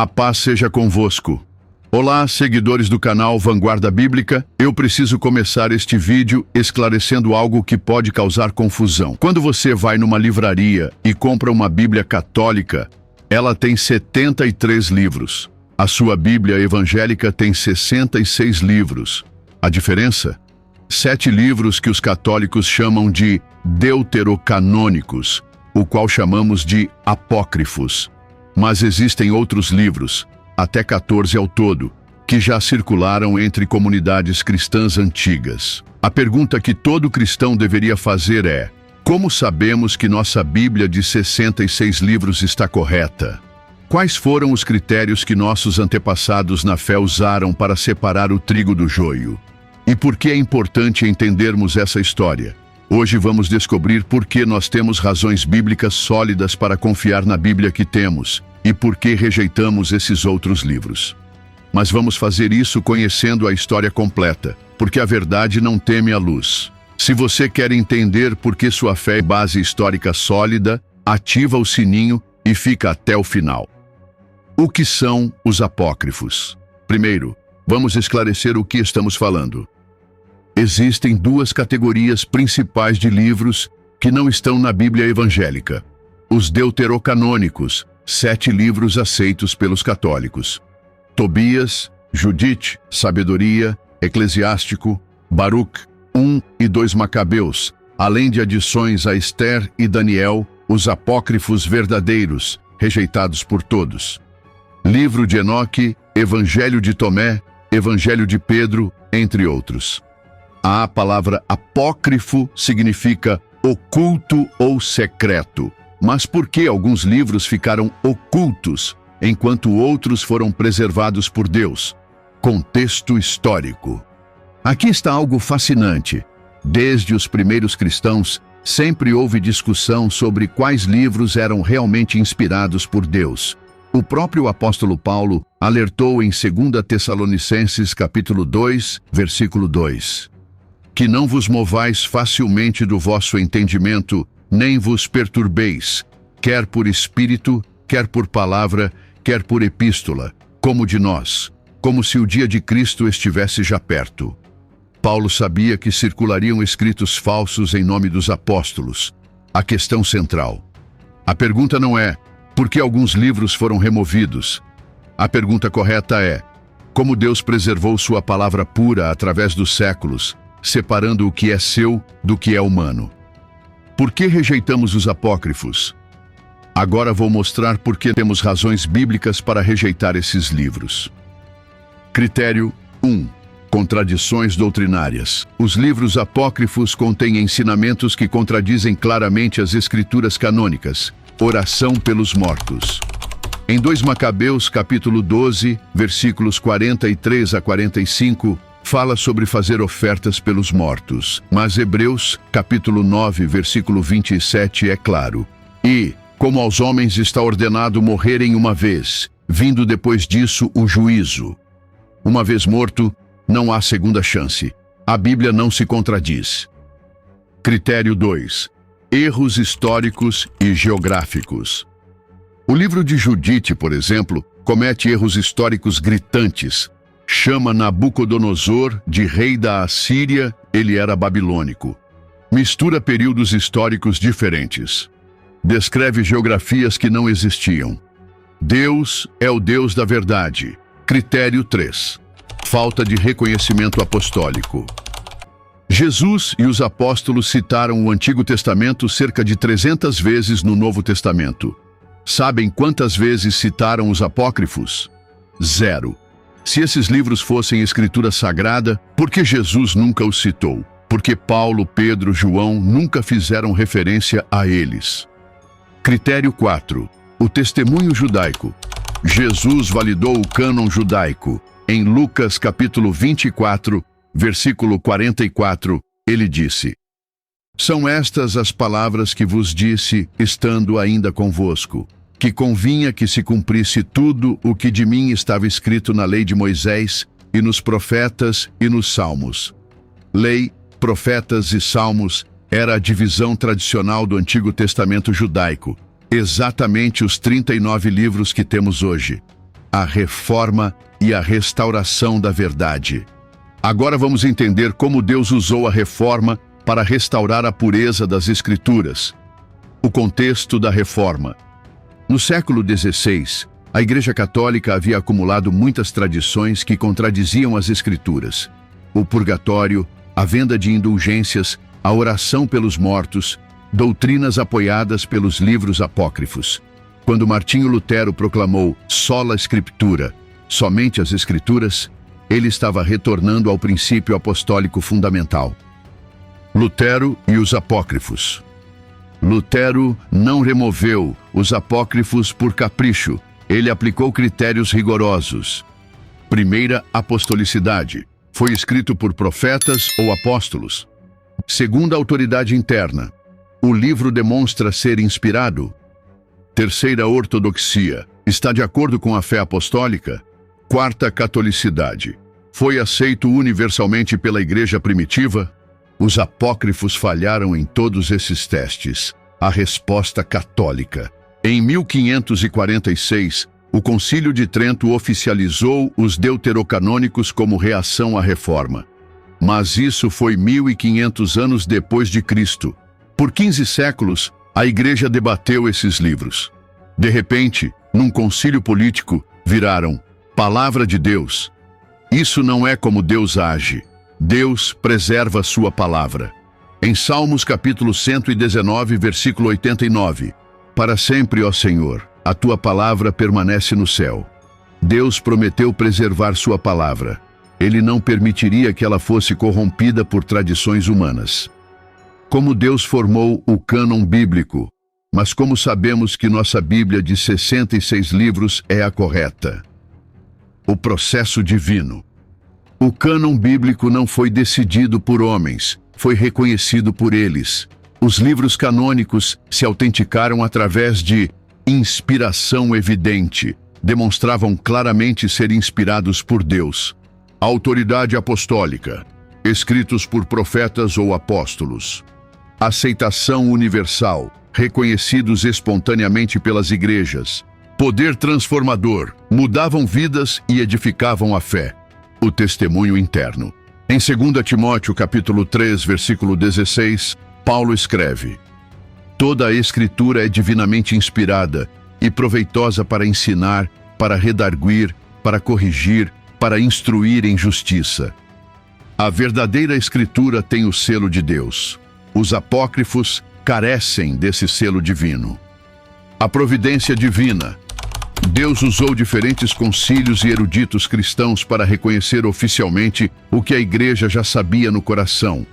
A paz seja convosco. Olá, seguidores do canal Vanguarda Bíblica. Eu preciso começar este vídeo esclarecendo algo que pode causar confusão. Quando você vai numa livraria e compra uma Bíblia católica, ela tem 73 livros. A sua Bíblia evangélica tem 66 livros. A diferença? 7 livros que os católicos chamam de deuterocanônicos, o qual chamamos de apócrifos. Mas existem outros livros, até 14 ao todo, que já circularam entre comunidades cristãs antigas. A pergunta que todo cristão deveria fazer é: como sabemos que nossa Bíblia de 66 livros está correta? Quais foram os critérios que nossos antepassados na fé usaram para separar o trigo do joio? E por que é importante entendermos essa história? Hoje vamos descobrir por que nós temos razões bíblicas sólidas para confiar na Bíblia que temos e por que rejeitamos esses outros livros. Mas vamos fazer isso conhecendo a história completa, porque a verdade não teme a luz. Se você quer entender por que sua fé é base histórica sólida, ativa o sininho e fica até o final. O que são os apócrifos? Primeiro, vamos esclarecer o que estamos falando. Existem duas categorias principais de livros que não estão na Bíblia evangélica. Os deuterocanônicos, 7 livros aceitos pelos católicos. Tobias, Judite, Sabedoria, Eclesiástico, Baruque, 1 e 2 Macabeus, além de adições a Esther e Daniel, os apócrifos verdadeiros, rejeitados por todos. Livro de Enoque, Evangelho de Tomé, Evangelho de Pedro, entre outros. A palavra apócrifo significa oculto ou secreto. Mas por que alguns livros ficaram ocultos, enquanto outros foram preservados por Deus? Contexto histórico. Aqui está algo fascinante. Desde os primeiros cristãos, sempre houve discussão sobre quais livros eram realmente inspirados por Deus. O próprio apóstolo Paulo alertou em 2 Tessalonicenses capítulo 2, versículo 2. Que não vos movais facilmente do vosso entendimento, nem vos perturbeis, quer por espírito, quer por palavra, quer por epístola, como de nós, como se o dia de Cristo estivesse já perto. Paulo sabia que circulariam escritos falsos em nome dos apóstolos. A questão central. A pergunta não é, por que alguns livros foram removidos? A pergunta correta é, como Deus preservou sua palavra pura através dos séculos, separando o que é seu do que é humano. Por que rejeitamos os apócrifos? Agora vou mostrar por que temos razões bíblicas para rejeitar esses livros. Critério 1. Contradições doutrinárias. Os livros apócrifos contêm ensinamentos que contradizem claramente as escrituras canônicas. Oração pelos mortos. Em 2 Macabeus, capítulo 12, versículos 43 a 45, fala sobre fazer ofertas pelos mortos. Mas Hebreus, capítulo 9, versículo 27 é claro. E, como aos homens está ordenado morrerem uma vez, vindo depois disso o juízo. Uma vez morto, não há segunda chance. A Bíblia não se contradiz. Critério 2. Erros históricos e geográficos. O livro de Judite, por exemplo, comete erros históricos gritantes. Chama Nabucodonosor de rei da Assíria, ele era babilônico. Mistura períodos históricos diferentes. Descreve geografias que não existiam. Deus é o Deus da verdade. Critério 3. Falta de reconhecimento apostólico. Jesus e os apóstolos citaram o Antigo Testamento cerca de 300 vezes no Novo Testamento. Sabem quantas vezes citaram os apócrifos? 0. Se esses livros fossem escritura sagrada, por que Jesus nunca os citou? Porque Paulo, Pedro, João nunca fizeram referência a eles. Critério 4. O testemunho judaico. Jesus validou o cânon judaico. Em Lucas capítulo 24, versículo 44, ele disse: São estas as palavras que vos disse, estando ainda convosco, que convinha que se cumprisse tudo o que de mim estava escrito na lei de Moisés, e nos profetas e nos salmos. Lei, profetas e salmos era a divisão tradicional do Antigo Testamento judaico, exatamente os 39 livros que temos hoje. a reforma e a restauração da verdade. Agora vamos entender como Deus usou a reforma para restaurar a pureza das Escrituras. O contexto da reforma. No século XVI, a Igreja Católica havia acumulado muitas tradições que contradiziam as Escrituras. O purgatório, a venda de indulgências, a oração pelos mortos, doutrinas apoiadas pelos livros apócrifos. Quando Martinho Lutero proclamou sola Scriptura, somente as Escrituras, ele estava retornando ao princípio apostólico fundamental. Lutero e os apócrifos. Lutero não removeu os apócrifos por capricho, ele aplicou critérios rigorosos. Primeira, apostolicidade. Foi escrito por profetas ou apóstolos. Segunda, autoridade interna. O livro demonstra ser inspirado. Terceira, ortodoxia. Está de acordo com a fé apostólica. Quarta, catolicidade. Foi aceito universalmente pela igreja primitiva? Os apócrifos falharam em todos esses testes. A resposta católica. Em 1546, o Concílio de Trento oficializou os deuterocanônicos como reação à reforma. Mas isso foi 1500 anos depois de Cristo. Por 15 séculos, a igreja debateu esses livros. De repente, num concílio político, viraram Palavra de Deus. Isso não é como Deus age. Deus preserva sua palavra. Em Salmos capítulo 119, versículo 89. Para sempre, ó Senhor, a tua palavra permanece no céu. Deus prometeu preservar sua palavra. Ele não permitiria que ela fosse corrompida por tradições humanas. Como Deus formou o cânon bíblico, mas como sabemos que nossa Bíblia de 66 livros é a correta? O processo divino. O cânon bíblico não foi decidido por homens, foi reconhecido por eles. Os livros canônicos se autenticaram através de inspiração evidente, demonstravam claramente ser inspirados por Deus. A autoridade apostólica, escritos por profetas ou apóstolos. Aceitação universal, reconhecidos espontaneamente pelas igrejas. Poder transformador, mudavam vidas e edificavam a fé. O testemunho interno. Em 2 Timóteo capítulo 3, versículo 16, Paulo escreve: Toda a Escritura é divinamente inspirada e proveitosa para ensinar, para redarguir, para corrigir, para instruir em justiça. A verdadeira Escritura tem o selo de Deus. Os apócrifos carecem desse selo divino. A providência divina. Deus usou diferentes concílios e eruditos cristãos para reconhecer oficialmente o que a igreja já sabia no coração.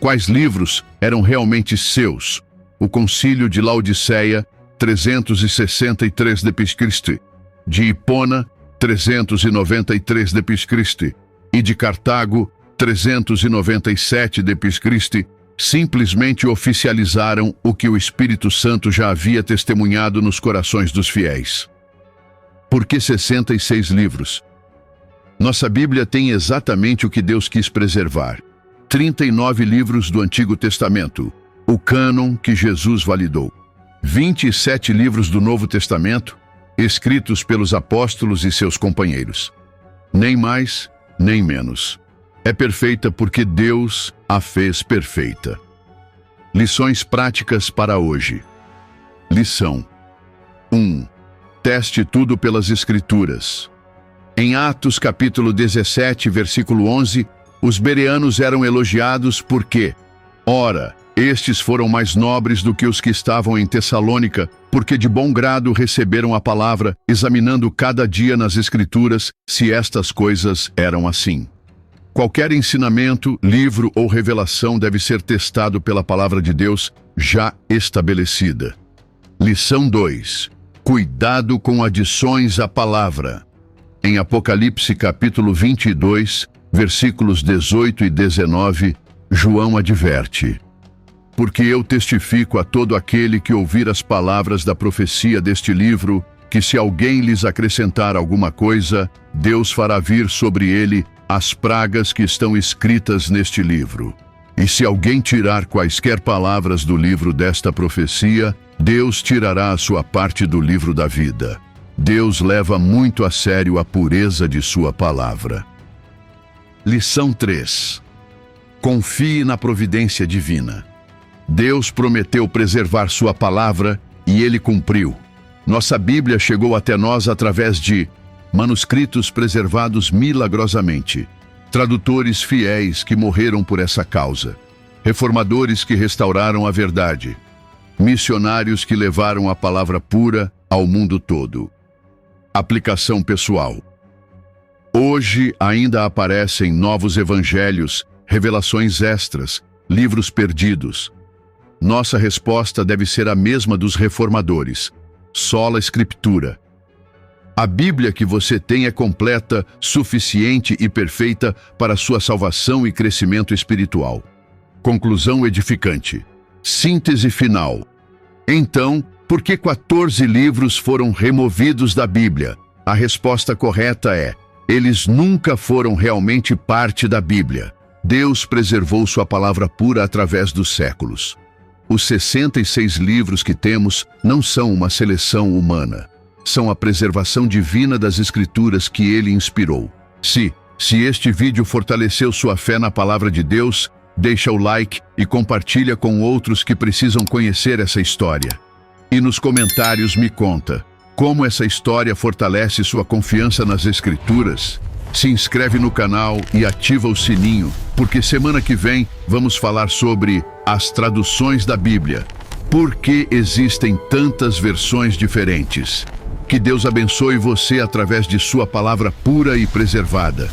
Quais livros eram realmente seus? O Concílio de Laodiceia, 363 d.C., de Hipona, 393 d.C., e de Cartago, 397 d.C., simplesmente oficializaram o que o Espírito Santo já havia testemunhado nos corações dos fiéis. Por que 66 livros? Nossa Bíblia tem exatamente o que Deus quis preservar. 39 livros do Antigo Testamento, o cânon que Jesus validou. 27 livros do Novo Testamento, escritos pelos apóstolos e seus companheiros. Nem mais, nem menos. É perfeita porque Deus a fez perfeita. Lições práticas para hoje. Lição 1. Teste tudo pelas Escrituras. Em Atos capítulo 17, versículo 11, os bereanos eram elogiados porque, ora, estes foram mais nobres do que os que estavam em Tessalônica, porque de bom grado receberam a palavra, examinando cada dia nas Escrituras se estas coisas eram assim. Qualquer ensinamento, livro ou revelação deve ser testado pela palavra de Deus já estabelecida. Lição 2. Cuidado com adições à palavra. Em Apocalipse capítulo 22, versículos 18 e 19, João adverte: Porque eu testifico a todo aquele que ouvir as palavras da profecia deste livro, que se alguém lhes acrescentar alguma coisa, Deus fará vir sobre ele as pragas que estão escritas neste livro. E se alguém tirar quaisquer palavras do livro desta profecia, Deus tirará a sua parte do livro da vida. Deus leva muito a sério a pureza de sua palavra. Lição 3. Confie na providência divina. Deus prometeu preservar sua palavra e ele cumpriu. Nossa Bíblia chegou até nós através de manuscritos preservados milagrosamente, tradutores fiéis que morreram por essa causa, reformadores que restauraram a verdade, missionários que levaram a palavra pura ao mundo todo. Aplicação pessoal. Hoje ainda aparecem novos evangelhos, revelações extras, livros perdidos. Nossa resposta deve ser a mesma dos reformadores: sola Escritura. A Bíblia que você tem é completa, suficiente e perfeita para sua salvação e crescimento espiritual. Conclusão edificante. Síntese final. Então, por que 14 livros foram removidos da Bíblia? A resposta correta é: eles nunca foram realmente parte da Bíblia. Deus preservou sua palavra pura através dos séculos. Os 66 livros que temos não são uma seleção humana. São a preservação divina das Escrituras que ele inspirou. Se este vídeo fortaleceu sua fé na palavra de Deus, deixa o like e compartilha com outros que precisam conhecer essa história. E nos comentários me conta como essa história fortalece sua confiança nas Escrituras. Se inscreve no canal e ativa o sininho, porque semana que vem vamos falar sobre as traduções da Bíblia. Por que existem tantas versões diferentes? Que Deus abençoe você através de sua palavra pura e preservada.